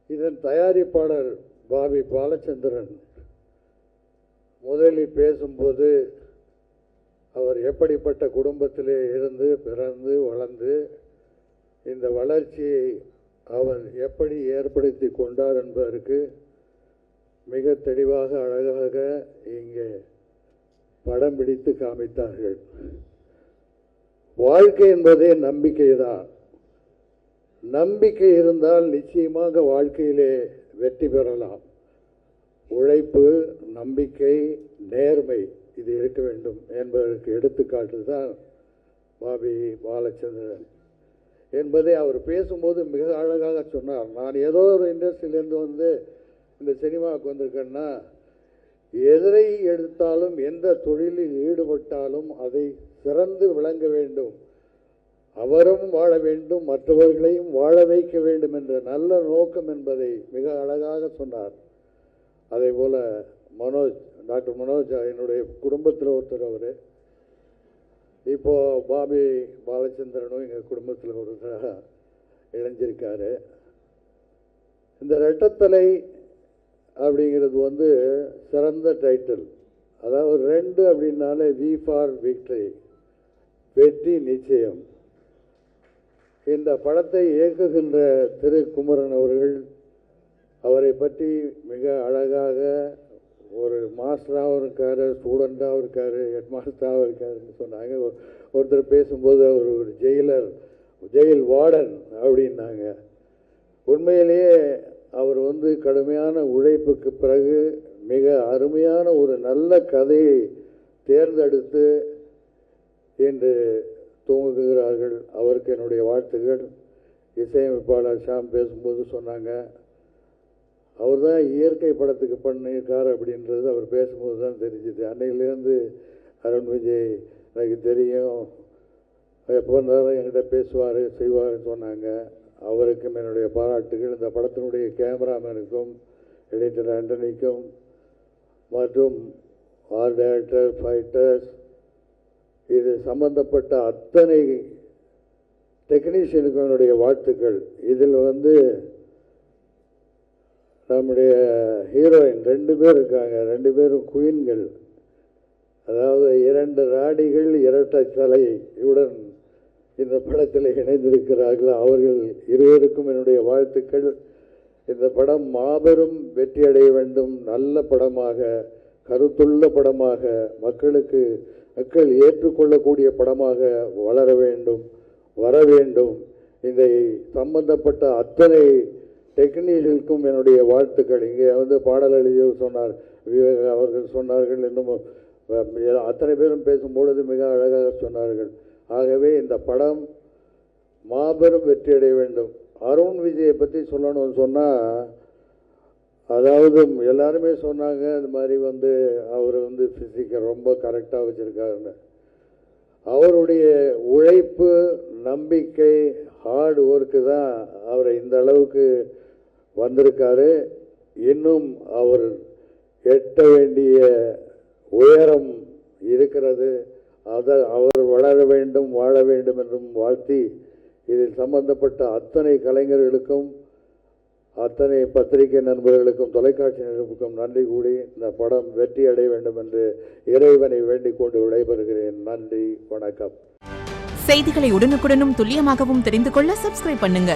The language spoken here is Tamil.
இதன் தயாரிப்பாளர் பாபி பாலச்சந்திரன் முதலில் பேசும்போது அவர் எப்படிப்பட்ட குடும்பத்திலே இருந்து பிறந்து வளர்ந்து இந்த வளர்ச்சியை அவர் எப்படி ஏற்படுத்தி கொண்டார் என்பதற்கு மிக தெளிவாக அழகாக இங்கே படம் பிடித்து காமித்தார்கள். வாழ்க்கை என்பதே நம்பிக்கைதான். நம்பிக்கை இருந்தால் நிச்சயமாக வாழ்க்கையிலே வெற்றி பெறலாம். உழைப்பு, நம்பிக்கை, நேர்மை இது இருக்க வேண்டும் என்பதற்கு எடுத்துக்காட்டு தான் பாபி பாலச்சந்திரன் என்பதை அவர் பேசும்போது மிக அழகாக சொன்னார். நான் ஏதோ ஒரு இண்டஸ்ட்ரியிலேருந்து வந்து இந்த சினிமாவுக்கு வந்திருக்கேன்னா, எதை எடுத்தாலும் எந்த தொழிலில் ஈடுபட்டாலும் அதை சிறந்து விளங்க வேண்டும், அவரும் வாழ வேண்டும், மற்றவர்களையும் வாழ வைக்க வேண்டும் என்ற நல்ல நோக்கம் என்பதை மிக அழகாக சொன்னார். அதே போல் மனோஜ், டாக்டர் மனோஜ் என்னுடைய குடும்பத்தில் ஒருத்தர். அவர் இப்போது பாபி பாலச்சந்திரனும் எங்கள் குடும்பத்தில் ஒருத்தராக இணைஞ்சிருக்காரு. இந்த ரெட்டத்தலை அப்படிங்கிறது வந்து சிறந்த டைட்டில். அதாவது 2 அப்படின்னாலே வி ஃபார் விக்டரி, வெற்றி நிச்சயம். இந்த படத்தை இயக்குகின்ற திரு குமரன் அவர்கள் அவரை பற்றி மிக அழகாக ஒரு மாஸ்டராகவும் இருக்கார், ஸ்டூடெண்ட்டாகவும் இருக்கார், ஹெட் மாஸ்டராகவும் இருக்காருன்னு சொன்னாங்க. ஒருத்தர் பேசும்போது அவர் ஒரு ஜெயில் வார்டன் அப்படின்னாங்க. உண்மையிலேயே அவர் வந்து கடுமையான உழைப்புக்கு பிறகு மிக அருமையான ஒரு நல்ல கதையை தேர்ந்தெடுத்து இன்று தூங்குகிறார்கள். அவருக்கு என்னுடைய வாழ்த்துக்கள். இசையமைப்பாளர் ஷாம் பேசும்போது சொன்னாங்க, அவர் தான் இயற்கை படத்துக்கு பண்ணியிருக்கார் அப்படின்றது அவர் பேசும்போது தான் தெரிஞ்சுது. அன்னையிலேருந்து அருண் விஜய் எனக்கு தெரியும், எப்போ இருந்தாலும் என்கிட்ட பேசுவார் செய்வார்னு சொன்னாங்க. அவருக்கும் என்னுடைய பாராட்டுகள். இந்த படத்தினுடைய கேமராமேனுக்கும் எடிட்டர் ஆண்டனிக்கும் மற்றும் ஆர்ட் டைரக்டர், ஃபைட்டர்ஸ், இது சம்பந்தப்பட்ட அத்தனை டெக்னீஷியனுக்கும் என்னுடைய வாழ்த்துக்கள். இதில் வந்து நம்முடைய ஹீரோயின் 2 பேர் இருக்காங்க, 2 பேரும் குயின்கள். அதாவது 2 ராணிகள் இரட்டை தலையுடன் இந்த படத்தில் இணைந்திருக்கிறார்கள். அவர்கள் இருவருக்கும் என்னுடைய வாழ்த்துக்கள். இந்த படம் மாபெரும் வெற்றி அடைய வேண்டும், நல்ல படமாக, கருத்துள்ள படமாக, மக்கள் ஏற்றுக்கொள்ளக்கூடிய படமாக வளர வேண்டும், வர வேண்டும். இதை சம்பந்தப்பட்ட அத்தனை டெக்னீஷியனுக்கும் என்னுடைய வாழ்த்துக்கள். இங்கே வந்து பாடல் எழுதியவர் சொன்னார், விவேக் அவர்கள் சொன்னார்கள், இன்னும் அத்தனை பேரும் பேசும்பொழுது மிக அழகாக சொன்னார்கள். ஆகவே இந்த படம் மாபெரும் வெற்றி அடைய வேண்டும். அருண் விஜயை பற்றி சொல்லணும்னு சொன்னால், அதாவது எல்லாருமே சொன்னாங்க இது மாதிரி வந்து அவர் வந்து ஃபிசிக்கை ரொம்ப கரெக்டாக வச்சுருக்காருன்னு. அவருடைய உழைப்பு, நம்பிக்கை, ஹார்ட் ஒர்க்கு தான் அவரை இந்த அளவுக்கு வந்திருக்காரு. இன்னும் அவர் எட்ட வேண்டிய உயரம் இருக்கிறது. அவர் வளர வேண்டும், வாழ வேண்டும் என்றும் வாழ்த்தி, இதில் சம்பந்தப்பட்ட அத்தனை கலைஞர்களுக்கும், அத்தனை பத்திரிகை நண்பர்களுக்கும், தொலைக்காட்சி நண்பர்களுக்கும் நன்றி கூடி இந்த படம் வெற்றி அடைய வேண்டும் என்று இறைவனை வேண்டிக் கொண்டு விடைபெறுகிறேன். நன்றி, வணக்கம். செய்திகளை உடனுக்குடனும் துல்லியமாகவும் தெரிந்து கொள்ள சப்ஸ்கிரைப் பண்ணுங்க.